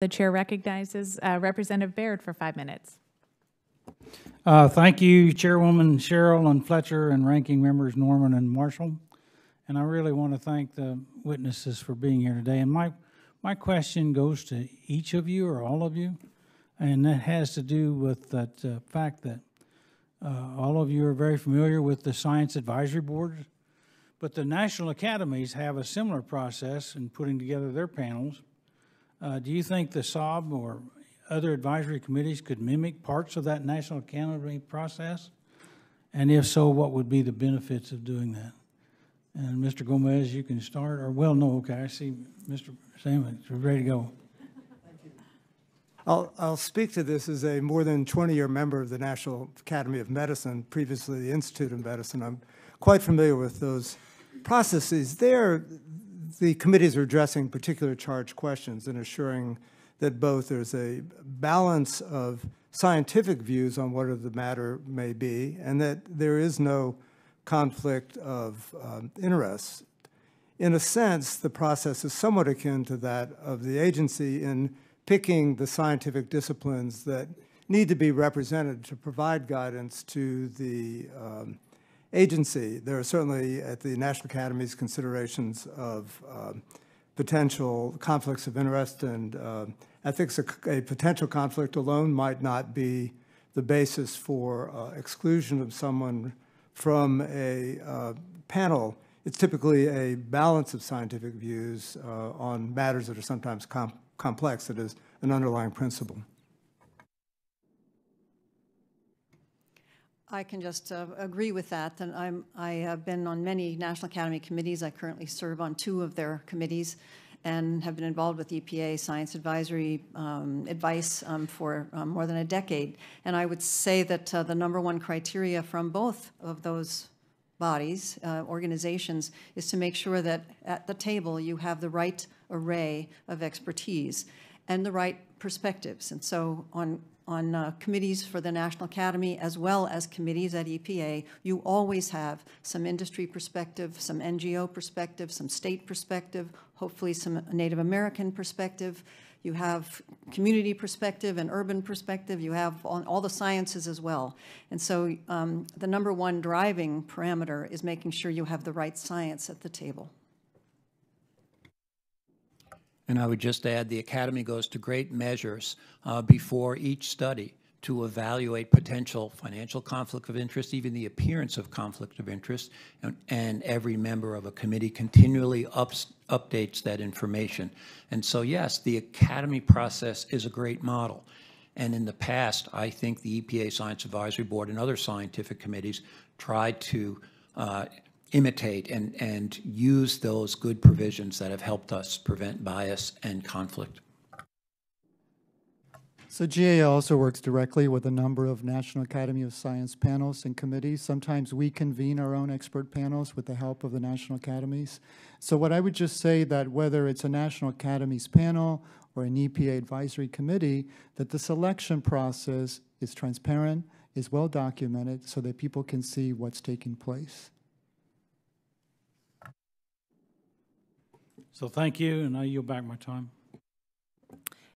The chair recognizes Representative Baird for 5 minutes. Thank you, Chairwoman Sherrill and Fletcher and Ranking Members Norman and Marshall. And I really want to thank the witnesses for being here today. And my question goes to each of you or all of you, and that has to do with that fact that all of you are very familiar with the Science Advisory Board, but the National Academies have a similar process in putting together their panels. Do you think the SOB or other advisory committees could mimic parts of that National Academy process? And if so, what would be the benefits of doing that? And Mr. Gomez, you can start, or well, no, okay, I see Mr. Salmon is ready to go. Thank you. I'll speak to this as a more than 20-year member of the National Academy of Medicine, previously the Institute of Medicine. I'm quite familiar with those processes. There, the committees are addressing particular charged questions and assuring that both there's a balance of scientific views on what the matter may be, and that there is no conflict of interests. In a sense, the process is somewhat akin to that of the agency in picking the scientific disciplines that need to be represented to provide guidance to the agency. There are certainly at the National Academy's considerations of potential conflicts of interest and ethics. A potential conflict alone might not be the basis for exclusion of someone from a panel. It's typically a balance of scientific views on matters that are sometimes complex. That is an underlying principle. I can just agree with that. And I have been on many National Academy committees. I currently serve on 2 of their committees and have been involved with EPA science advisory advice for more than a decade. And I would say that the #1 criteria from both of those bodies, organizations, is to make sure that at the table you have the right array of expertise and the right perspectives. And so on committees for the National Academy as well as committees at EPA, you always have some industry perspective, some NGO perspective, some state perspective, hopefully some Native American perspective. You have community perspective and urban perspective. You have all the sciences as well. And so the #1 driving parameter is making sure you have the right science at the table. And I would just add the Academy goes to great measures before each study to evaluate potential financial conflict of interest, even the appearance of conflict of interest, and every member of a committee continually updates that information. And so, yes, the Academy process is a great model. And in the past, I think the EPA Science Advisory Board and other scientific committees tried to imitate and use those good provisions that have helped us prevent bias and conflict. So GA also works directly with a number of National Academy of Science panels and committees. Sometimes we convene our own expert panels with the help of the National Academies. So what I would just say that whether it's a National Academies panel or an EPA advisory committee, that the selection process is transparent, is well documented so that people can see what's taking place. So thank you, and I yield back my time.